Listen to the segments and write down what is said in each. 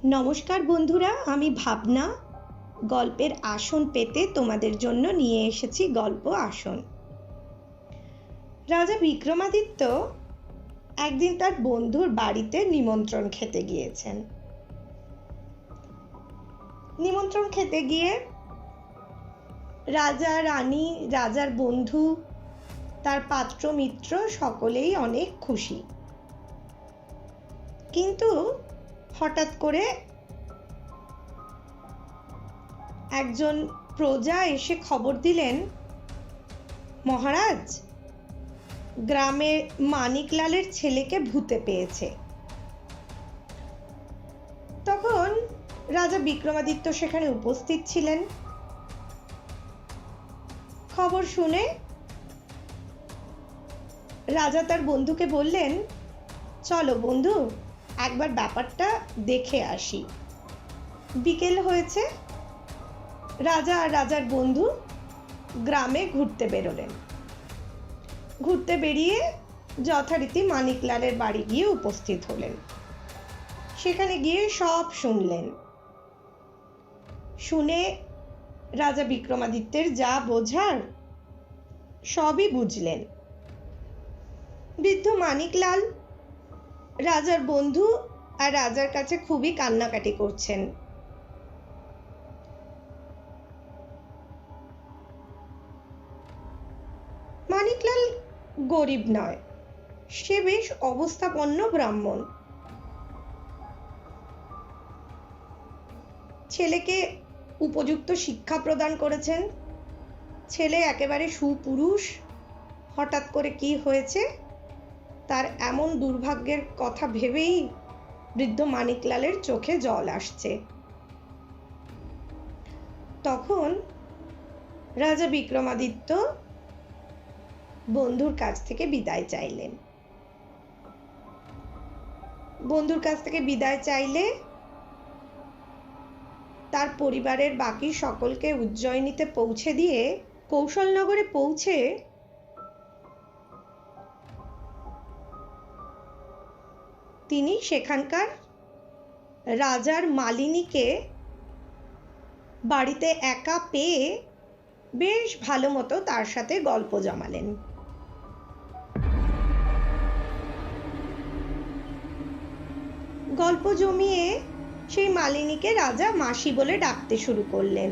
নমস্কার বন্ধুরা, আমি ভাবনা গল্পের আসন পেতে তোমাদের জন্য নিয়ে এসেছি গল্প আসন। রাজা বিক্রমাদিত্য একদিন তার বন্ধুর বাড়িতে নিমন্ত্রণ খেতে গিয়েছেন। নিমন্ত্রণ খেতে গিয়ে রাজা, রানী, রাজার বন্ধু, তার পাত্র মিত্র সকলেই অনেক খুশি। কিন্তু হঠাৎ করে একজন প্রজা এসে খবর দিলেন, মহারাজ, গ্রামে মানিকলালের ছেলেকে ভূতে পেয়েছে। তখন রাজা বিক্রমাদিত্য সেখানে উপস্থিত ছিলেন। খবর শুনে রাজা তার বন্ধুকে বললেন, চলো বন্ধু, একবার ব্যাপারটা দেখে আসি। বিকেল হয়েছে, রাজা আর রাজার বন্ধু গ্রামে ঘুরতে বেরোলেন। ঘুরতে বেরিয়ে যথারীতি মানিকলালের বাড়ি গিয়ে উপস্থিত হলেন। সেখানে গিয়ে সব শুনলেন। শুনে রাজা বিক্রমাদিত্যের যা বোঝার সবই বুঝলেন। বৃদ্ধ মানিকলাল রাজার বন্ধু আর রাজার কাছে খুবই কান্নাকাটি করছেন। মানিকলাল গরিব নয়, সে বেশ অবস্থাপন্ন ব্রাহ্মণ। ছেলেকে উপযুক্ত শিক্ষা প্রদান করেছেন। ছেলে একেবারে সুপুরুষ। হঠাৎ করে কি হয়েছে তার এমন দুর্ভাগ্যের কথা ভেবেই বৃদ্ধ মানিকলালের চোখে জল আসছে। তখন রাজা বিক্রমাদিত্য বন্ধুর কাছ থেকে বিদায় চাইলেন। বন্ধুর কাছ থেকে বিদায় চাইলে তার পরিবারের বাকি সকলকে উজ্জয়িনীতে পৌঁছে দিয়ে কৌশলনগরে পৌঁছে তিনি সেখানকার রাজার মালিনীকে বাড়িতে একা পেয়ে বেশ ভালো মতো তার সাথে গল্প জমালেন। গল্প জমিয়ে সেই মালিনীকে রাজা মাসি বলে ডাকতে শুরু করলেন।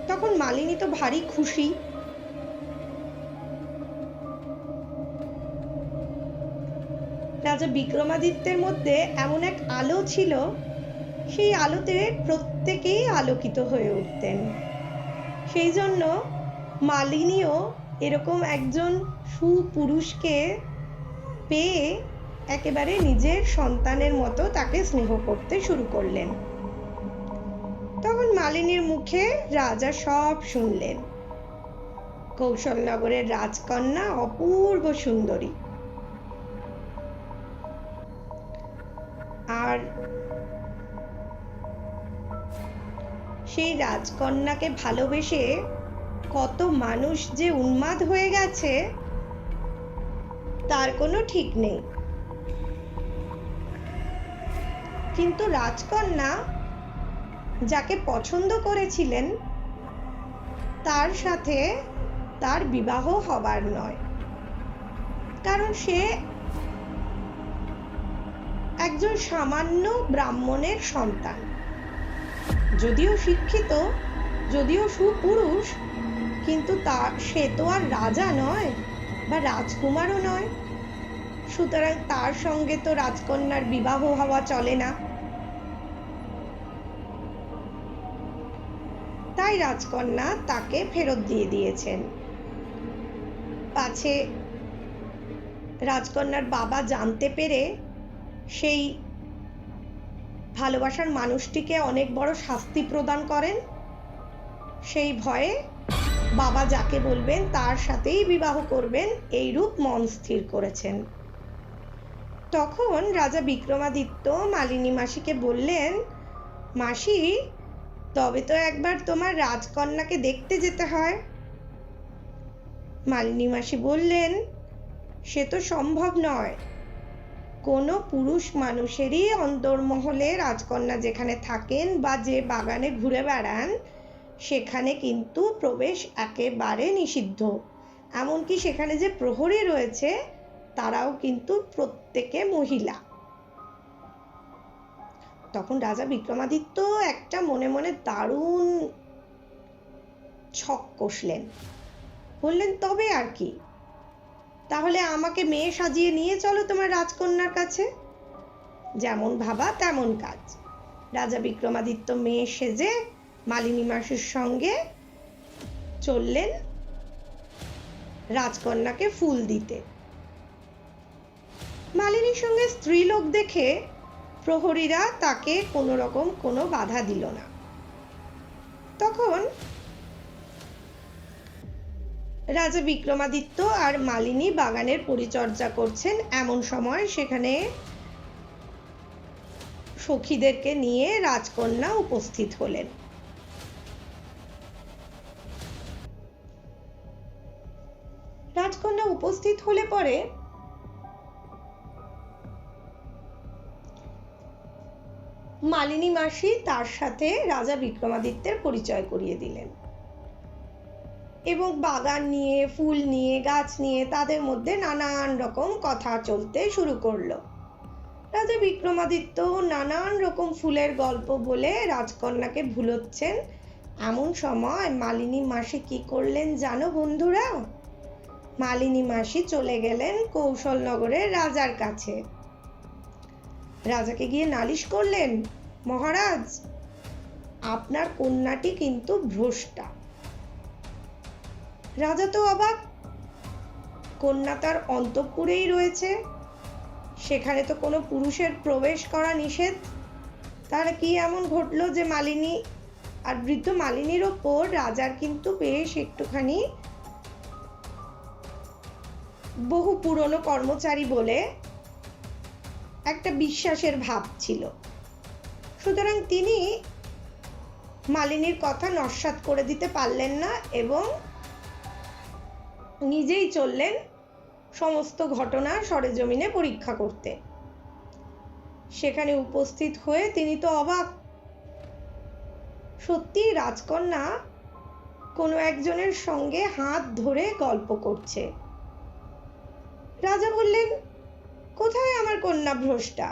তখন মালিনী তো ভারী খুশি। রাজা বিক্রমাদিত্যের মধ্যে এমন এক আলো ছিল, সেই আলোতে প্রত্যেকেই আলোকিত হয়ে উঠতেন। সেই জন্য মালিনীও এরকম একজন সুপুরুষকে পেয়ে একেবারে নিজের সন্তানের মতো তাকে স্নেহ করতে শুরু করলেন। তখন মালিনীর মুখে রাজা সব শুনলেন। কৌশলনগরের রাজকন্যা অপূর্ব সুন্দরী, আর সেই রাজকন্যাকে ভালোবেসে কত মানুষ যে উন্মাদ হয়ে গেছে তার কোনো ঠিক নেই। কিন্তু রাজকন্যা যাকে পছন্দ করেছিলেন তার সাথে তার বিবাহ হবার নয়, কারণ সে একজন সামান্য ব্রাহ্মণের সন্তান। যদিও শিক্ষিত, যদিও সুপুরুষ, কিন্তু সে তো আর রাজা নয় বা রাজকুমারও নয়। সুতরাং তার সঙ্গে তো রাজকন্যার বিবাহ হওয়া চলে না। তাই রাজকন্যা তাকে ফেরত দিয়ে দিয়েছেন। পাছে রাজকন্যার বাবা জানতে পেরে সেই ভালোবাসার মানুষটিকে অনেক বড় শাস্তি প্রদান করেন, সেই ভয়ে বাবা যাকে বলবেন তার সাথেই বিবাহ করবেন এইরূপ মন স্থির করেছেন। তখন রাজা বিক্রমাদিত্য মালিনী মাসিকে বললেন, মাসি, তবে তো একবার তোমার রাজকন্যাকে দেখতে যেতে হয়। মালিনী মাসি বললেন, সে তো সম্ভব নয়। কোনো পুরুষ মানুষেরই অন্দরমহলে রাজকন্যা যেখানে থাকেন বা যে বাগানে ঘুরে বেড়ান সেখানে কিন্তু প্রবেশ একেবারে নিষিদ্ধ। এমনকি সেখানে যে প্রহরী রয়েছে তারাও কিন্তু প্রত্যেকে মহিলা। তখন রাজা বিক্রমাদিত্য একটা মনে মনে দারুণ ছক কষলেন। বললেন, তবে আর কি, তাহলে আমাকে মেয়ে সাজিয়ে নিয়ে চলো তোমার রাজকন্যার কাছে। যেমন ভাবা তেমন কাজ। রাজা বিক্রমাদিত্য মেয়ে সেজে মালিনী মাসির সঙ্গে চললেন রাজকন্যাকে ফুল দিতে। মালিনীর সঙ্গে স্ত্রীলোক দেখে প্রহরীরা তাকে কোনো রকম কোনো বাধা দিল না। তখন রাজা বিক্রমাদিত্য আর মালিনী বাগানের পরিচর্যা করছেন। এমন সময় সেখানে সখীদেরকে নিয়ে রাজকন্যা উপস্থিত হলেন। রাজকন্যা উপস্থিত হলে পরে মালিনী মাসি তার সাথে রাজা বিক্রমাদিত্যের পরিচয় করিয়ে দিলেন এবং বাগান নিয়ে, ফুল নিয়ে, গাছ নিয়ে তাদের মধ্যে নানান রকম কথা চলতে শুরু করলো। রাজা বিক্রমাদিত্য নানান রকম ফুলের গল্প বলে রাজকন্যাকে ভুলোচ্ছেন। এমন সময় মালিনী মাসি কি করলেন জানো বন্ধুরা? মালিনী মাসি চলে গেলেন কৌশলনগরের রাজার কাছে। রাজাকে গিয়ে নালিশ করলেন, মহারাজ, আপনার কন্যাটি কিন্তু ভ্রষ্টা। রাজা তো অবাক, কন্যা তার অন্তঃপুরেই রয়েছে, সেখানে তো কোনো পুরুষের প্রবেশ করা নিষেধ। তার কি এমন ঘটলো যে মালিনী আর বৃদ্ধ মালিনীর ওপর রাজার কিন্তু বেশ একটুখানি বহু পুরনো কর্মচারী বলে একটা বিশ্বাসের ভাব ছিল। সুতরাং তিনি মালিনীর কথা নস্যাৎ করে দিতে পারলেন না এবং নিজেই চললেন সমস্ত ঘটনা সরেজমিনে পরীক্ষা করতে। সেখানে উপস্থিত হয়ে তিনি তো অবাক, সত্যি রাজকন্যা কোনো একজনের সঙ্গে হাত ধরে গল্প করছে। রাজা বললেন, কোথায় আমার কন্যা ভ্রষ্টা?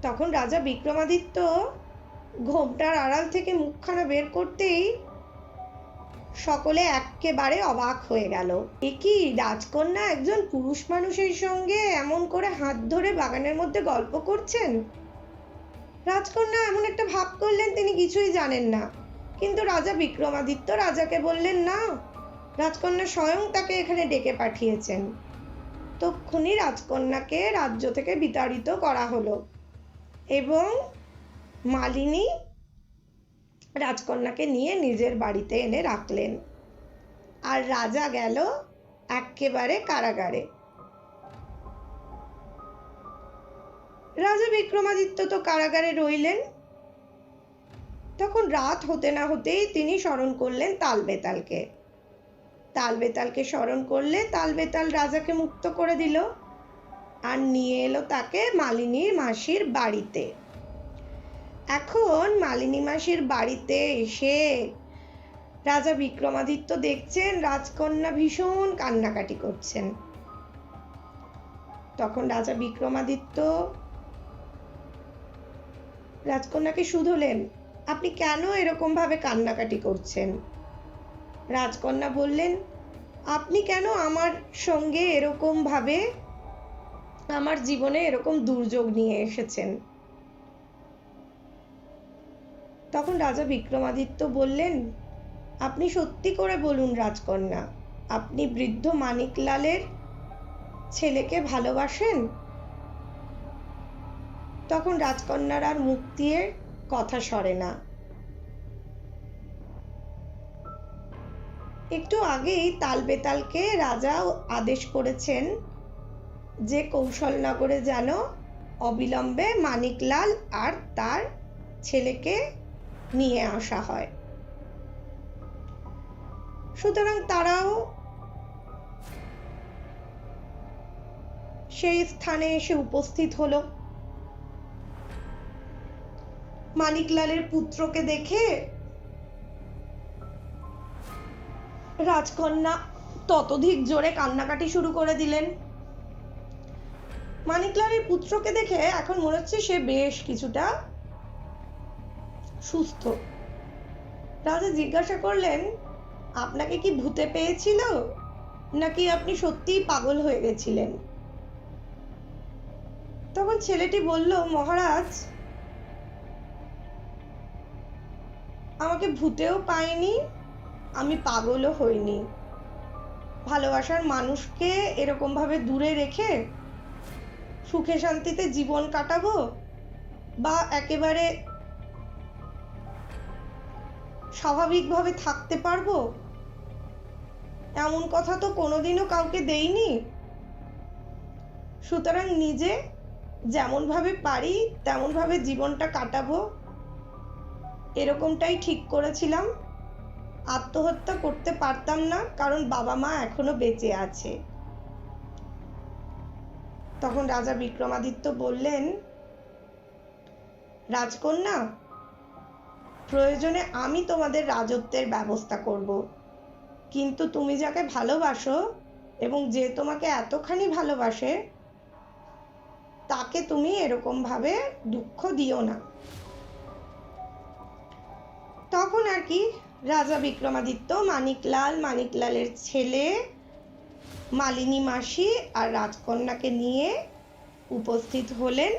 তখন রাজা বিক্রমাদিত্য ঘোমটার আড়াল থেকে মুখখানা বের করতেই সকলে একেবারে অবাক হয়ে গেল। এ কি, রাজকন্যা একজন পুরুষ মানুষের সঙ্গে এমন করে হাত ধরে বাগানের মধ্যে গল্প করছেন? রাজকন্যা এমন একটা ভাব করলেন তিনি কিছুই জানেন না। কিন্তু রাজা বিক্রমাদিত্য রাজাকে বললেন, না, রাজকন্যা স্বয়ং তাকে এখানে ডেকে পাঠিয়েছেন। তক্ষুনি রাজকন্যাকে রাজ্য থেকে বিতাড়িত করা হলো এবং মালিনী রাজকন্যাকে নিয়ে নিজের বাড়িতে এনে রাখলেন। আর রাজা গেল একেবারে কারাগারে। রাজা বিক্রমাদিত্য তো কারাগারে রইলেন। তখন রাত হতে না হতেই তিনি স্মরণ করলেন তালবেতালকে। তালবেতালকে স্মরণ করলে তালবেতাল রাজাকে মুক্ত করে দিল আর নিয়ে এলো তাকে মালিনীর মাসির বাড়িতে। এখন মালিনী মাসির বাড়িতে এসে রাজা বিক্রমাদিত্য দেখছেন রাজকন্যা ভীষণ কান্নাকাটি করছেন। তখন রাজা বিক্রমাদিত্য রাজকন্যাকে শুধোলেন, আপনি কেন এরকম ভাবে কান্নাকাটি করছেন? রাজকন্যা বললেন, আপনি কেন আমার সঙ্গে এরকম ভাবে আমার জীবনে এরকম দুর্যোগ নিয়ে এসেছেন? তখন রাজা বিক্রমাদিত্য বললেন, আপনি সত্যি করে বলুন রাজকন্যা, আপনি বৃদ্ধ মানিকলালের ছেলেকে ভালোবাসেন? তখন রাজকন্যার আর মুখ দিয়ে কথা সরে না। একটু আগেই তালবেতালকে রাজা আদেশ করেছেন যে কৌশলনগরে যেন অবিলম্বে মানিকলাল আর তার ছেলেকে নিয়ে আসা হয়। সুতরাং তারাও সেই স্থানে এসে উপস্থিত হলো। মানিকলালের পুত্রকে দেখে রাজকন্যা ততোধিক জোরে কান্নাকাটি শুরু করে দিলেন। মানিকলালের পুত্রকে দেখে এখন মনে হচ্ছে সে বেশ কিছুটা সুস্থ। রাজা জিজ্ঞাসা করলেন, আপনাকে কি ভূতে পেয়েছিল, নাকি আপনি সত্যিই পাগল হয়ে গেছিলেন? তখন ছেলেটি বলল, মহারাজ, আমাকে ভূতেও পায়নি, আমি পাগলও হইনি। ভালোবাসার মানুষকে এরকম ভাবে দূরে রেখে সুখে শান্তিতে জীবন কাটাবো, বা একেবারে স্বাভাবিকভাবে থাকতে পারবো, এমন কথা তো কোনোদিনও কাউকে দেইনি। সুতরাং নিজে যেমন ভাবে পারি তেমন ভাবে জীবনটা কাটাবো, এরকমটাই ঠিক করেছিলাম। আত্মহত্যা করতে পারতাম না, কারণ বাবা মা এখনো বেঁচে আছে। তখন রাজা বিক্রমাদিত্য বললেন, রাজকন্যা, প্রয়োজনে আমি তোমাদের রাজত্বের ব্যবস্থা করব, কিন্তু তুমি যাকে ভালোবাসো এবং যে তোমাকে এতখানি ভালোবাসে, তাকে তুমি এরকম ভাবে দুঃখ দিও না। তখন আর কি রাজা বিক্রমাদিত্য মানিকলালের ছেলে, মালিনী মাসি আর রাজকন্যাকে নিয়ে উপস্থিত হলেন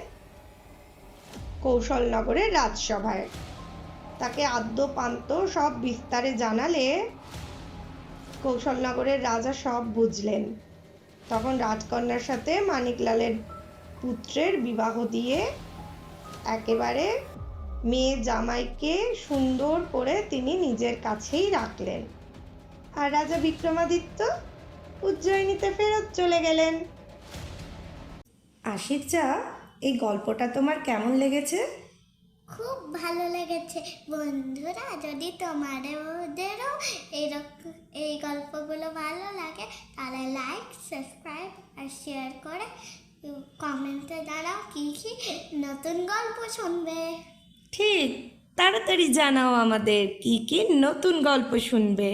কৌশলনগরের রাজসভায়। তাকে আদ্যপান্ত সব বিস্তারে জানালে কৌশলনগরের রাজা সব বুঝলেন। তখন রাজকন্যার সাথে মানিকলালের পুত্রের বিবাহ দিয়ে একেবারে মেয়ে জামাইকে সুন্দর করে তিনি নিজের কাছেই রাখলেন। আর রাজা বিক্রমাদিত্য উজ্জয়িনীতে ফেরত চলে গেলেন। আশিক চা, এই গল্পটা তোমার কেমন লেগেছে? খুব ভালো লেগেছে। বন্ধুরা, যদি তোমাদেরও এই গল্পগুলো ভালো লাগে, তাহলে লাইক, সাবস্ক্রাইব আর শেয়ার করে কমেন্টে জানাও কি নতুন গল্প শুনবে। ঠিক, তাড়াতাড়ি জানাও আমাদের কি কি নতুন গল্প শুনবে।